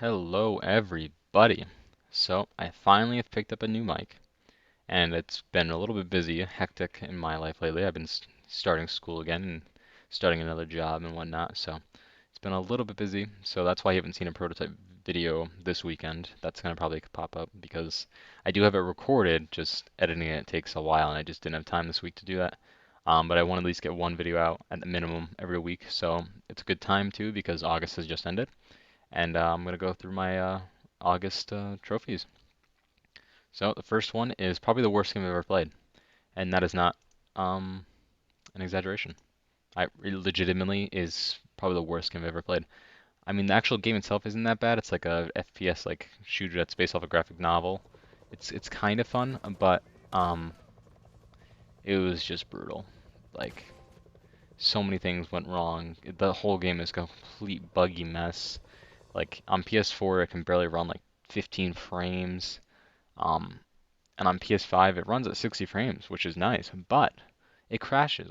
Hello, everybody. So, I finally have picked up a new mic, and it's been a little bit busy, hectic in my life lately. I've been starting school again and starting another job and whatnot, so it's been a little bit busy. So that's why you haven't seen a prototype video this weekend. That's gonna probably pop up because I do have it recorded, just editing it takes a while, and I just didn't have time this week to do that. But I want to at least get one video out at the minimum every week, so it's a good time too because August has just ended and I'm gonna go through my August trophies. So the first one is probably the worst game I've ever played, and that is not um, an exaggeration. It legitimately is probably the worst game I've ever played. I mean, the actual game itself isn't that bad. It's like a FPS like shooter that's based off a graphic novel. It's kind of fun, but um, it was just brutal. Like so many things went wrong. The whole game is a complete buggy mess. Like on PS4, it can barely run like 15 frames. Um, and on PS5 it runs at 60 frames, which is nice, but it crashes.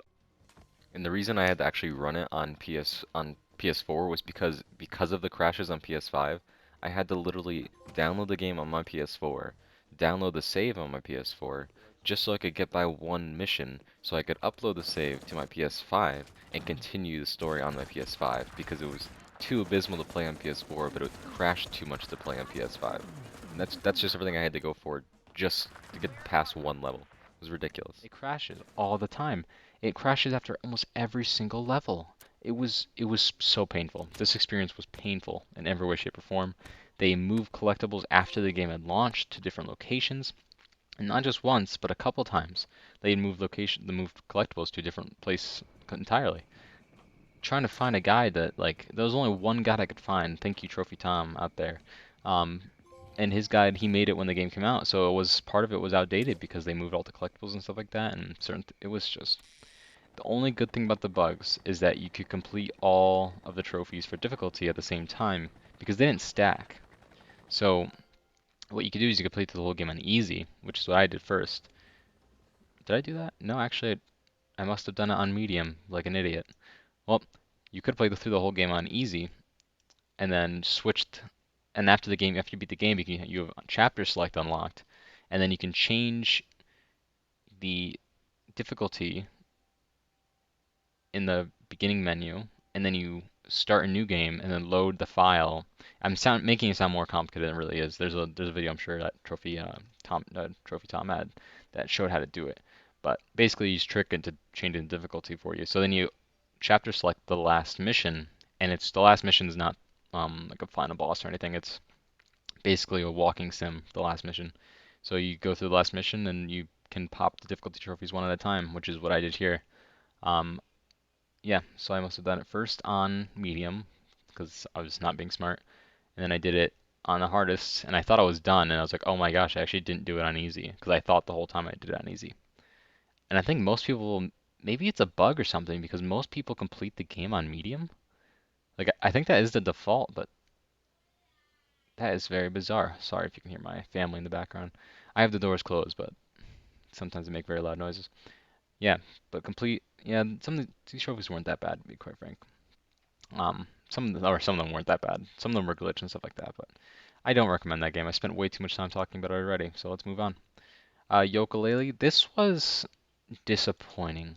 And the reason I had to actually run it on PS4 was because of the crashes on PS5, I had to literally download the game on my PS4, download the save on my PS4, just so I could get by one mission, so I could upload the save to my PS5 and continue the story on my PS5 because it was too abysmal to play on PS4, but it crashed too much to play on PS5. And that's just everything I had to go for just to get past one level. It was ridiculous. It crashes all the time. It crashes after almost every single level. It was so painful. This experience was painful in every way, shape, or form. They moved collectibles after the game had launched to different locations, and not just once, but a couple times. They moved collectibles to a different place entirely. Trying to find a guide that like there was only one guide I could find. Thank you, Trophy Tom out there. Um, and his guide he made it when the game came out, so it was part of it was outdated because they moved all the collectibles and stuff like that, and it was just the only good thing about the bugs is that you could complete all of the trophies for difficulty at the same time because they didn't stack. So what you could do is you could play through the whole game on easy, which is what I did first. Did I do that? No, actually I must have done it on medium like an idiot. Well, you could play through the whole game on easy and then switched. And after after you beat the game, you have chapter select unlocked, and then you can change the difficulty in the beginning menu, and then you start a new game and then load the file. Making it sound more complicated than it really is. There's a video I'm sure that Trophy Tom had that showed how to do it. But basically, you use trick into changing the difficulty for you. So then you chapter select the last mission, and it's the last mission is not like a final boss or anything. It's basically a walking sim, the last mission. So you go through the last mission and you can pop the difficulty trophies one at a time, which is what I did here. Um, yeah, so I must have done it first on medium because I was not being smart, and then I did it on the hardest, and I thought I was done, and I was like, oh my gosh, I actually didn't do it on easy because I thought the whole time I did it on easy. And I think most people, maybe it's a bug or something because most people complete the game on medium. Like I think that is the default, but that is very bizarre. Sorry if you can hear my family in the background. I have the doors closed, but sometimes they make very loud noises. Yeah, but yeah, these trophies weren't that bad, to be quite frank. Some of them weren't that bad. Some of them were glitched and stuff like that, but I don't recommend that game. I spent way too much time talking about it already, so let's move on. Yooka-Laylee, this was disappointing,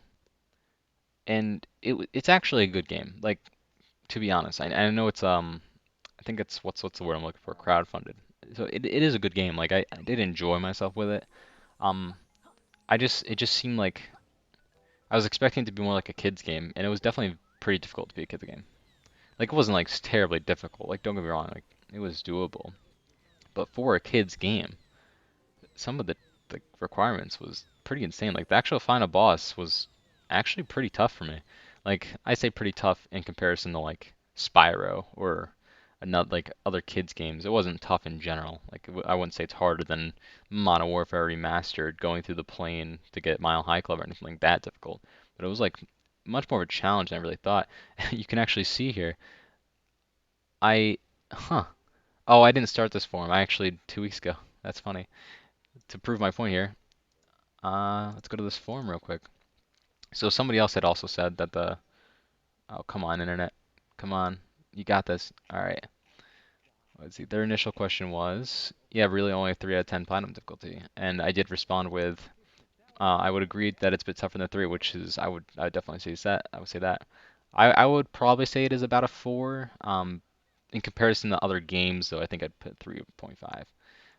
and it's actually a good game. Like to be honest, I know I think it's what's the word I'm looking for? Crowdfunded. So it is a good game. Like I did enjoy myself with it. Um, it just seemed like I was expecting it to be more like a kids game, and it was definitely pretty difficult to be a kids game. Like it wasn't like terribly difficult. Like don't get me wrong, like it was doable. But for a kids game, some of the requirements was pretty insane. Like the actual final boss was actually pretty tough for me. Like I say pretty tough in comparison to like Spyro or another like other kids games. It wasn't tough in general. Like I wouldn't say it's harder than Modern Warfare Remastered going through the plane to get Mile High Club or anything like that difficult. But it was like much more of a challenge than I really thought. You can actually see here. I huh. Oh, I didn't start this forum. I actually 2 weeks ago. That's funny. To prove my point here, let's go to this forum real quick. So somebody else had also said that oh, come on, internet. Come on. You got this. All right. let's see. Their initial question was, yeah, really only a 3 out of 10 platinum difficulty, and I did respond with, I would agree that it's a bit tougher than 3, which is I would definitely say that. I would say that. I would probably say it is about a 4. In comparison to other games, though, I think I'd put 3.5.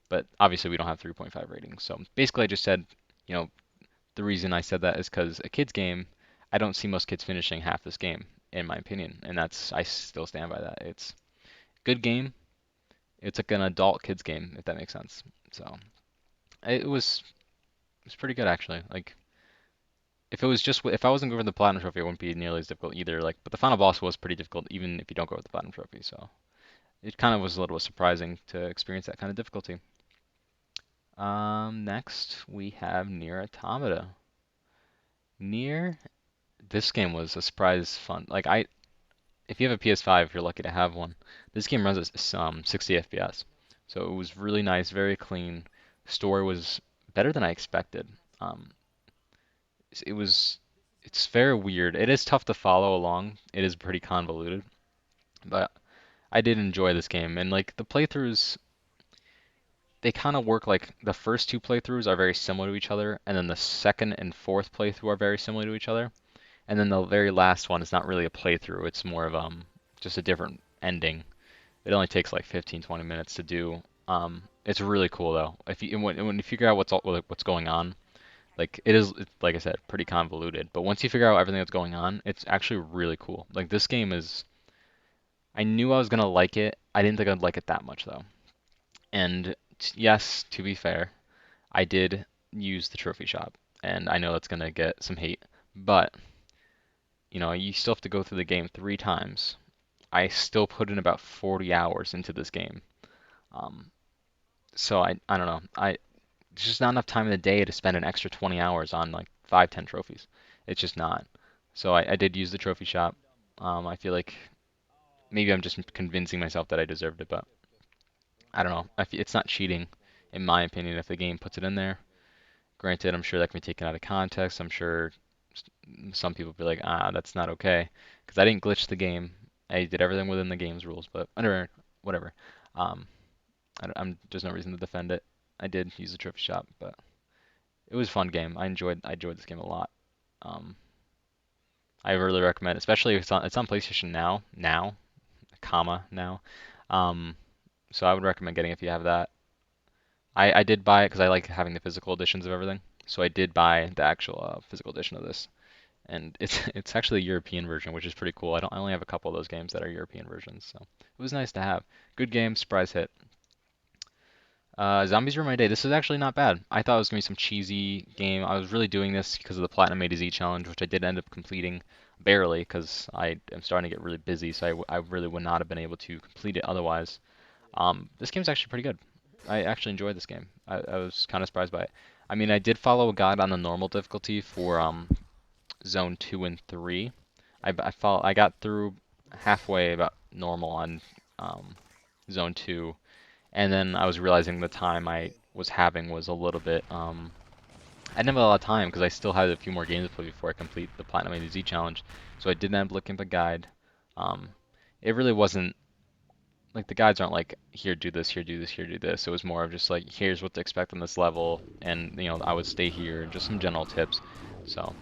But obviously, we don't have 3.5 ratings. So basically, I just said, you know, the reason I said that is because a kid's game, I don't see most kids finishing half this game, in my opinion, and that's I still stand by that. It's a good game. It's like an adult kids game, if that makes sense. So it was pretty good actually. Like if it was just if I wasn't going for the platinum trophy, it wouldn't be nearly as difficult either. Like, but the final boss was pretty difficult, even if you don't go with the platinum trophy. So it kind of was a little surprising to experience that kind of difficulty. Next we have Nier Automata. Nier, this game was a surprise fun. Like if you have a PS5, if you're lucky to have one, this game runs at 60 FPS. So it was really nice, very clean. Story was better than I expected. Um, it was, it's very weird. It is tough to follow along. It is pretty convoluted, but I did enjoy this game. And like the playthroughs, they kind of work like the first two playthroughs are very similar to each other, and then the second and fourth playthrough are very similar to each other. And then the very last one is not really a playthrough. It's more of just a different ending. It only takes like 15, 20 minutes to do. It's really cool though. If you when you figure out what's going on, like like I said, pretty convoluted. But once you figure out everything that's going on, it's actually really cool. Like this game is, I knew I was gonna like it. I didn't think I'd like it that much though. And yes, to be fair, I did use the trophy shop, and I know that's gonna get some hate, but you still have to go through the game 3 times. I still put in about 40 hours into this game. Um, so I don't know. There's just not enough time in the day to spend an extra 20 hours on like 5, 10 trophies. It's just not. So I did use the trophy shop. I feel like maybe I'm just convincing myself that I deserved it, but I don't know. It's not cheating, in my opinion, if the game puts it in there. Granted, I'm sure that can be taken out of context. I'm sure some people be like, that's not okay, because I didn't glitch the game. I did everything within the game's rules, but whatever. Um, there's no reason to defend it. I did use the trophy shop, but it was a fun game. I enjoyed this game a lot. Um, I really recommend, especially if it's on PlayStation now, comma now. Um, so I would recommend getting it if you have that. I did buy it because I like having the physical editions of everything. So I did buy the actual physical edition of this, and it's actually a European version, which is pretty cool. I only have a couple of those games that are European versions, so it was nice to have. Good game, surprise hit. Zombies Ruin My Day. This is actually not bad. I thought it was gonna be some cheesy game. I was really doing this because of the Platinum A to Z challenge, which I did end up completing barely because I am starting to get really busy, so I really would not have been able to complete it otherwise. This game's actually pretty good. I actually enjoyed this game. I was kind of surprised by it. I mean, I did follow a guide on the normal difficulty for Zone 2 and 3. I got through halfway about normal on um, Zone 2, and then I was realizing the time I was having was a little bit. I didn't have a lot of time because I still had a few more games to play before I complete the Platinum A to Z challenge. So I did end up looking at the guide. Um, it really wasn't like the guides aren't like here do this, here do this, here do this. It was more of just like here's what to expect on this level, and I would stay here, just some general tips. So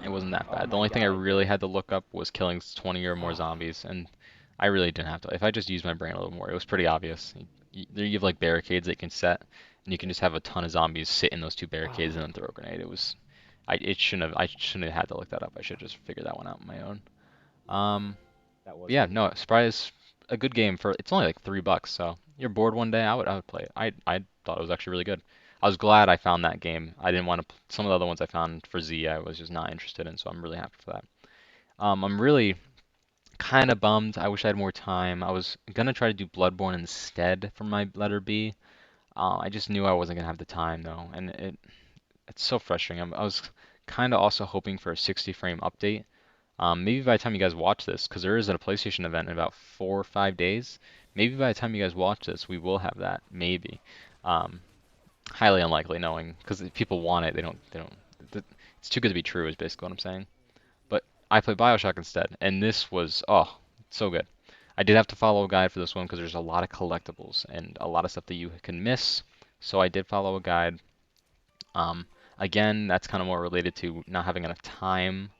it wasn't that Oh bad. The my only thing I God. really had to look up was killing 20 or more zombies, and I really didn't have to. If I just used my brain a little more, it was pretty obvious. You have like barricades that you can set, and you can just have a ton of zombies sit in those two barricades and then throw a grenade. I shouldn't have had to look that up. I should have just figured that one out on my own. Um, That was yeah, pretty no, fun. surprise, a good game for it's only like $3, so you're bored one day, I would play it. I thought it was actually really good. I was glad I found that game. I didn't want to. Some of the other ones I found for Z, I was just not interested in, so I'm really happy for that. I'm really kind of bummed. I wish I had more time. I was gonna try to do Bloodborne instead for my letter B. I just knew I wasn't gonna have the time though, and it's so frustrating. I was kind of also hoping for a 60 frame update. Maybe by the time you guys watch this, because there is a PlayStation event in about 4 or 5 days. Maybe by the time you guys watch this, we will have that. Maybe. Um, Highly unlikely, knowing because if people want it, they don't. They don't. It's too good to be true, is basically what I'm saying. But I played Bioshock instead, and this was so good. I did have to follow a guide for this one because there's a lot of collectibles and a lot of stuff that you can miss. So I did follow a guide. Um, Again, that's kind of more related to not having enough time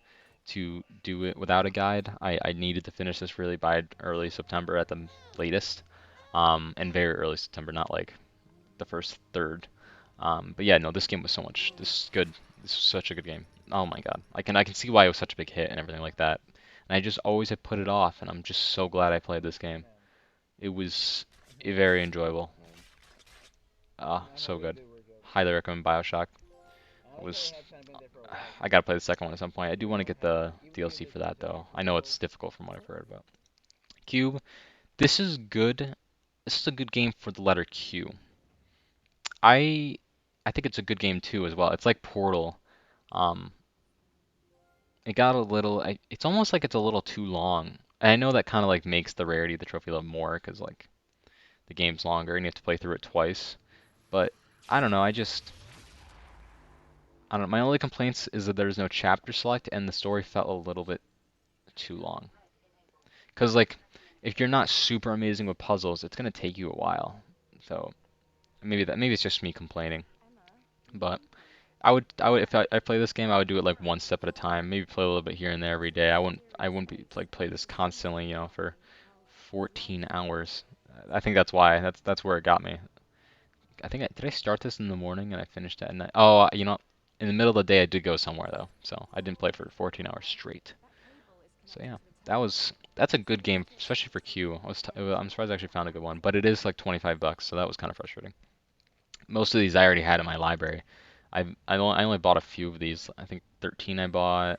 to do it without a guide. I needed to finish this really by early September at the latest, and very early September, not like the first third. But yeah, no, this game was so much. This is good. This was such a good game. Oh my God, I can see why it was such a big hit and everything like that. And I just always had put it off, and I'm just so glad I played this game. It was very enjoyable. Ah, so good. Highly recommend BioShock. It was. I gotta play the second one at some point. I do want to get the DLC for that though. I know it's difficult from what I've heard, but Cube. This is good. This is a good game for the letter Q. I I think it's a good game too as well. It's like Portal. Um, it got a little. It's almost like it's a little too long. And I know that kind of like makes the rarity of the trophy level more because like the game's longer and you have to play through it twice. But I don't know. I don't know. My only complaints is that there's no chapter select and the story felt a little bit too long. Because like if you're not super amazing with puzzles, it's gonna take you a while. So maybe it's just me complaining. But I would if I play this game, I would do it like one step at a time. Maybe play a little bit here and there every day. I wouldn't be like play this constantly, for 14 hours. I think that's why. That's where it got me. Did I start this in the morning and I finished at night? Oh, in the middle of the day I did go somewhere though, so I didn't play for 14 hours straight. So yeah, that's a good game, especially for Q. I'm surprised I actually found a good one, but it is like 25 bucks, so that was kind of frustrating. Most of these I already had in my library. I only bought a few of these. I think 13 I bought,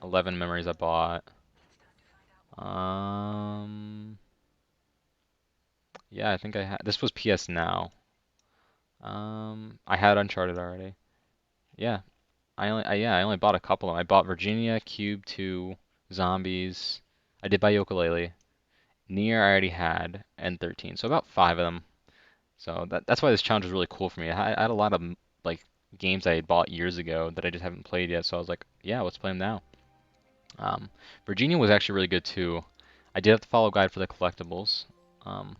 11 memories I bought. Um, yeah, I think I had. This was PS Now. I had Uncharted already. Yeah, I only bought a couple of them. I bought Virginia, Cube 2, Zombies. I did buy Yokolei. Nier I already had, and 13. So about five of them. So that's why this challenge was really cool for me. I had a lot of like games I had bought years ago that I just haven't played yet. So I was like, yeah, let's play them now. Um, Virginia was actually really good too. I did have to follow a guide for the collectibles, um,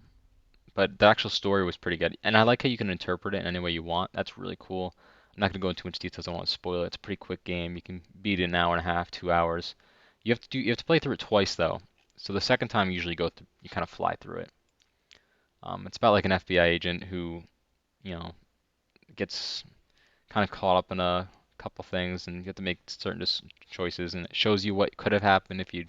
but the actual story was pretty good. And I like how you can interpret it in any way you want. That's really cool. I'm not going to go into too much details. I don't want to spoil it. It's a pretty quick game. You can beat it in an hour and a half, 2 hours. You have to play through it twice though. So the second time you usually you kind of fly through it. It's about like an FBI agent who, you know, gets kind of caught up in a couple things, and you have to make certain choices, and it shows you what could have happened if you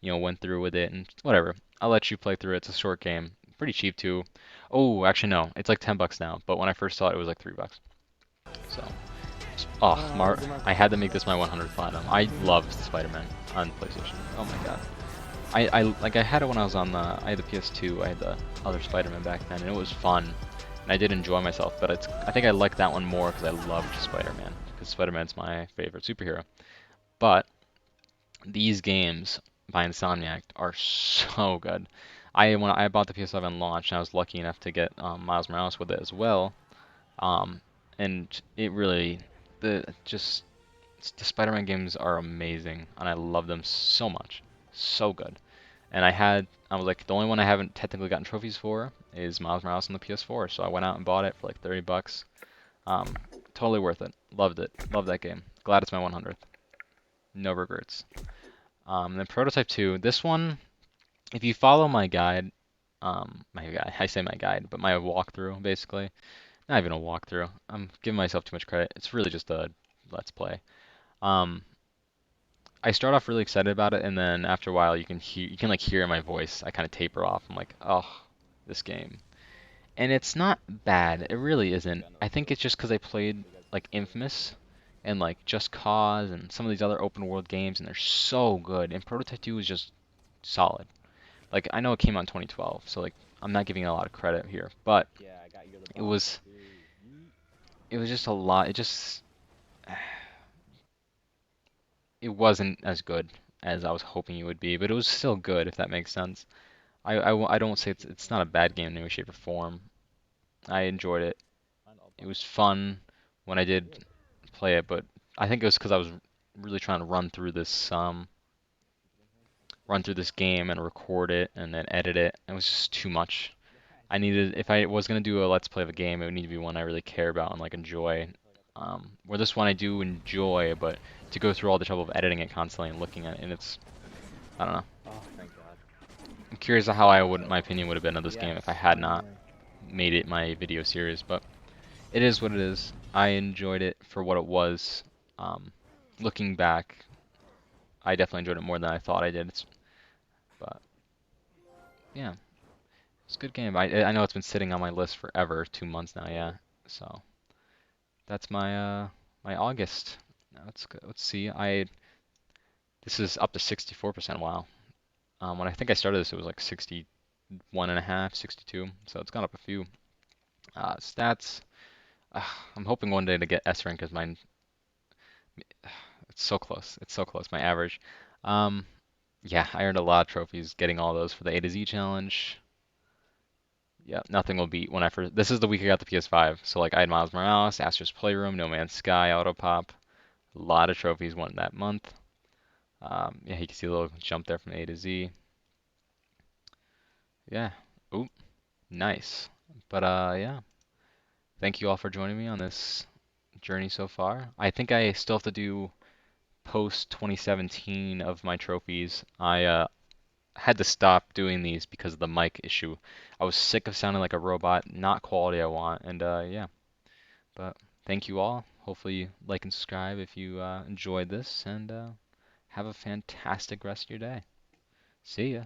went through with it, and whatever. I'll let you play through it. It's a short game, pretty cheap too. Oh, actually no, it's like 10 bucks now, but when I first saw it, it was like 3 bucks. So, I had to make this my 100th platinum. I loved Spider-Man on PlayStation. Oh my God. I had it when I was I had the PS2, I had the other Spider-Man back then, and it was fun, and I did enjoy myself. But I think I like that one more because I loved Spider-Man, because Spider-Man's my favorite superhero. But these games by Insomniac are so good. When I bought the PS5 on launch, and I was lucky enough to get Miles Morales with it as well. Um, and it really just the Spider-Man games are amazing, and I love them so much, so good. And I was like, the only one I haven't technically gotten trophies for is Miles Morales on the PS4. So I went out and bought it for like 30 bucks. Um, totally worth it. Loved it. Love that game. Glad it's my 100th. No regrets. Then Prototype 2. This one, if you follow my guide, I say my guide, but my walkthrough basically. Not even a walkthrough. I'm giving myself too much credit. It's really just a let's play. Um, I start off really excited about it, and then after a while, you can like hear in my voice. I kind of taper off. I'm like, oh, this game, and it's not bad. It really isn't. I think it's just because I played like Infamous and like Just Cause and some of these other open world games, and they're so good. And Prototype 2 is just solid. Like I know it came out in 2012, so like I'm not giving it a lot of credit here, but it was it was just a lot. It wasn't as good as I was hoping it would be, but it was still good if that makes sense. I don't say it's not a bad game in any way, shape, or form. I enjoyed it. It was fun when I did play it, but I think it was because I was really trying to run through this run through this game and record it and then edit it. It was just too much. I needed, if I was gonna do a let's play of a game, it would need to be one I really care about and like enjoy. Where this one I do enjoy, but to go through all the trouble of editing it constantly and looking at it, and it's, I don't know. Oh, thank God. I'm curious how I would, my opinion would have been of this game if I Yes, had not finally. made it my video series, but it is what it is. I enjoyed it for what it was. Um, Looking back, I definitely enjoyed it more than I thought I did. But yeah, it's a good game. I know it's been sitting on my list forever, 2 months now. Yeah, so that's my August. Now let's see. I This is up to 64%. Wow. When I think I started this, it was like 61 and a half, 62. So it's gone up a few. Stats. Uh, I'm hoping one day to get S rank because mine. It's so close. It's so close. My average. Um, yeah, I earned a lot of trophies getting all those for the A to Z challenge. Yeah, nothing will beat when I first. This is the week I got the PS5. So like I had Miles Morales, Astro's Playroom, No Man's Sky, Auto Pop. A lot of trophies won that month. Yeah, you can see a little jump there from A to Z. Yeah. Oop, nice. But yeah. Thank you all for joining me on this journey so far. I think I still have to do post 2017 of my trophies. I had to stop doing these because of the mic issue. I was sick of sounding like a robot, not quality I want, and yeah. But thank you all. Hopefully you like and subscribe if you enjoyed this, and have a fantastic rest of your day. See ya.